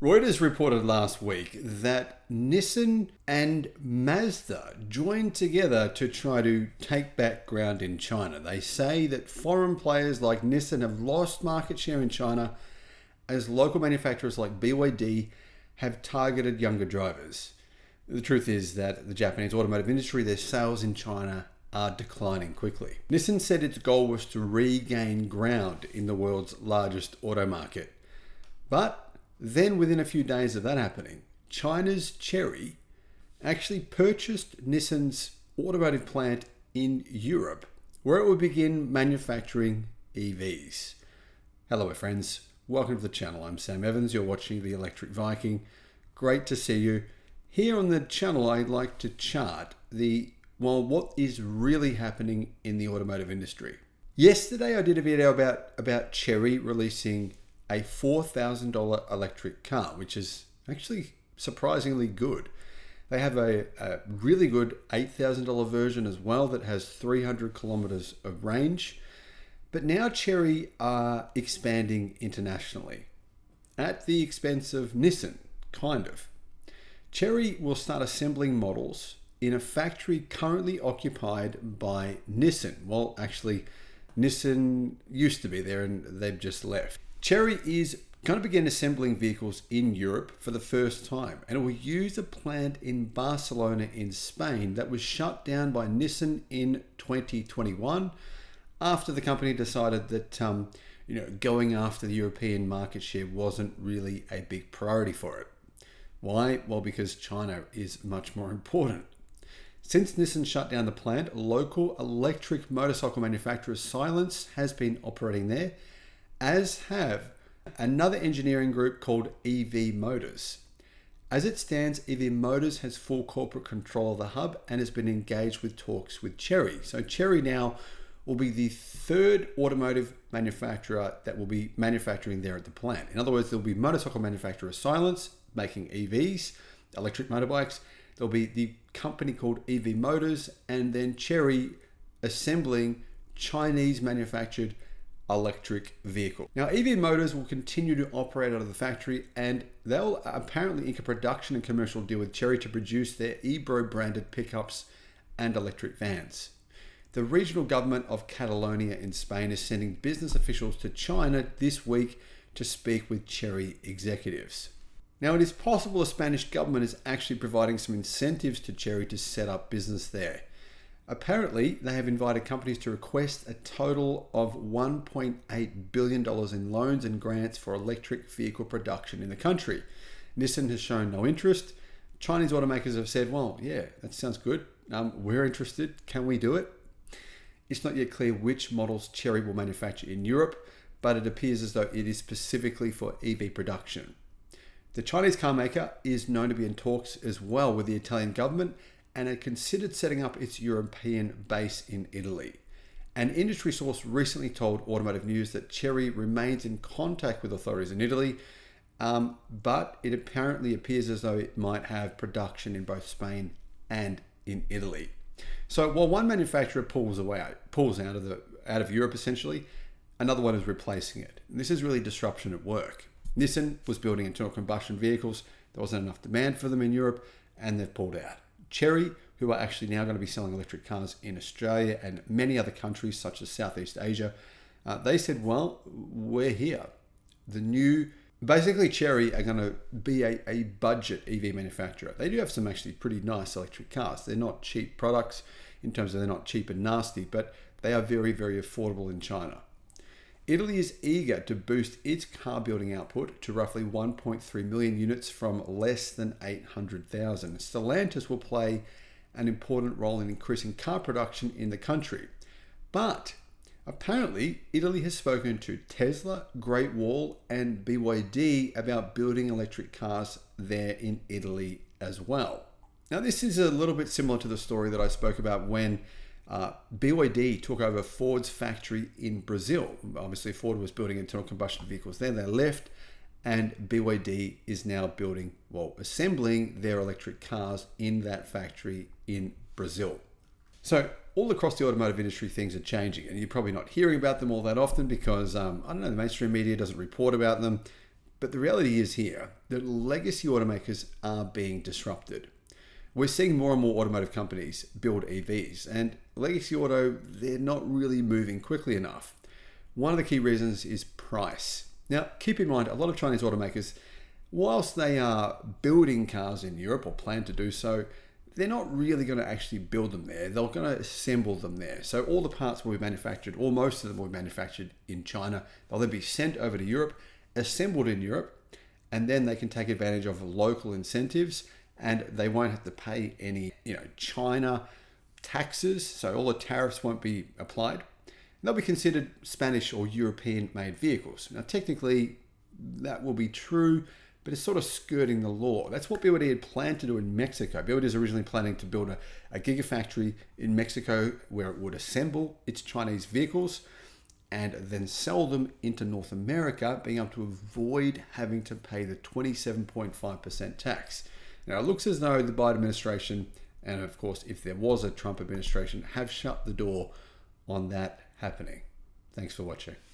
Reuters reported last week that Nissan and Mazda joined together to try to take back ground in China. They say that foreign players like Nissan have lost market share in China as local manufacturers like BYD have targeted younger drivers. The truth is that the Japanese automotive industry, their sales in China are declining quickly. Nissan said its goal was to regain ground in the world's largest auto market. But then within a few days of that happening, China's Chery actually purchased Nissan's automotive plant in Europe, where it would begin manufacturing EVs. Hello, my friends. Welcome to the channel. I'm Sam Evans. You're watching the Electric Viking. Great to see you. Here on the channel, I'd like to chart what is really happening in the automotive industry. Yesterday, I did a video about Chery releasing a $4,000 electric car, which is actually surprisingly good. They have a really good $8,000 version as well that has 300 kilometers of range. But now Chery are expanding internationally at the expense of Nissan, kind of. Chery will start assembling models in a factory currently occupied by Nissan. Well, actually, Nissan used to be there and they've just left. Chery is going to begin assembling vehicles in Europe for the first time, and it will use a plant in Barcelona in Spain that was shut down by Nissan in 2021 after the company decided that going after the European market share wasn't really a big priority for it. Why? Well, because China is much more important. Since Nissan shut down the plant, local electric motorcycle manufacturer Silence has been operating there, as have another engineering group called EV Motors. As it stands, EV Motors has full corporate control of the hub and has been engaged with talks with Chery. So Chery now will be the third automotive manufacturer that will be manufacturing there at the plant. In other words, there'll be motorcycle manufacturer Silence making EVs, electric motorbikes. There'll be the company called EV Motors, and then Chery assembling Chinese manufactured electric vehicle. Now, EV Motors will continue to operate out of the factory, and they'll apparently ink a production and commercial deal with Chery to produce their Ebro branded pickups and electric vans. The regional government of Catalonia in Spain is sending business officials to China this week to speak with Chery executives. Now, it is possible the Spanish government is actually providing some incentives to Chery to set up business there. Apparently, they have invited companies to request a total of $1.8 billion in loans and grants for electric vehicle production in the country. Nissan has shown no interest. Chinese automakers have said, well, yeah, that sounds good. We're interested. Can we do it? It's not yet clear which models Chery will manufacture in Europe, but it appears as though it is specifically for EV production. The Chinese car maker is known to be in talks as well with the Italian government and had considered setting up its European base in Italy. An industry source recently told Automotive News that Chery remains in contact with authorities in Italy, but it apparently appears as though it might have production in both Spain and in Italy. So while one manufacturer pulls out of Europe essentially, another one is replacing it. And this is really disruption at work. Nissan was building internal combustion vehicles. There wasn't enough demand for them in Europe, and they've pulled out. Chery, who are actually now going to be selling electric cars in Australia and many other countries such as Southeast Asia, they said, well, we're here. Basically Chery are going to be a budget EV manufacturer. They do have some actually pretty nice electric cars. They're not cheap products in terms of they're not cheap and nasty, but they are very, very affordable in China. Italy is eager to boost its car building output to roughly 1.3 million units from less than 800,000. Stellantis will play an important role in increasing car production in the country. But apparently, Italy has spoken to Tesla, Great Wall, and BYD about building electric cars there in Italy as well. Now, this is a little bit similar to the story that I spoke about when BYD took over Ford's factory in Brazil. Obviously, Ford was building internal combustion vehicles there. They left, and BYD is now assembling their electric cars in that factory in Brazil. So all across the automotive industry, things are changing, and you're probably not hearing about them all that often because, the mainstream media doesn't report about them. But the reality is here that legacy automakers are being disrupted. We're seeing more and more automotive companies build EVs, and legacy auto, they're not really moving quickly enough. One of the key reasons is price. Now, keep in mind, a lot of Chinese automakers, whilst they are building cars in Europe or plan to do so, they're not really going to actually build them there. They're going to assemble them there. So all the parts will be manufactured, or most of them will be manufactured in China. They'll then be sent over to Europe, assembled in Europe, and then they can take advantage of local incentives, and they won't have to pay any, China taxes. So all the tariffs won't be applied. And they'll be considered Spanish or European made vehicles. Now, technically, that will be true, but it's sort of skirting the law. That's what BYD had planned to do in Mexico. BYD is originally planning to build a gigafactory in Mexico where it would assemble its Chinese vehicles and then sell them into North America, being able to avoid having to pay the 27.5% tax. Now, it looks as though the Biden administration, and of course, if there was a Trump administration, have shut the door on that happening. Thanks for watching.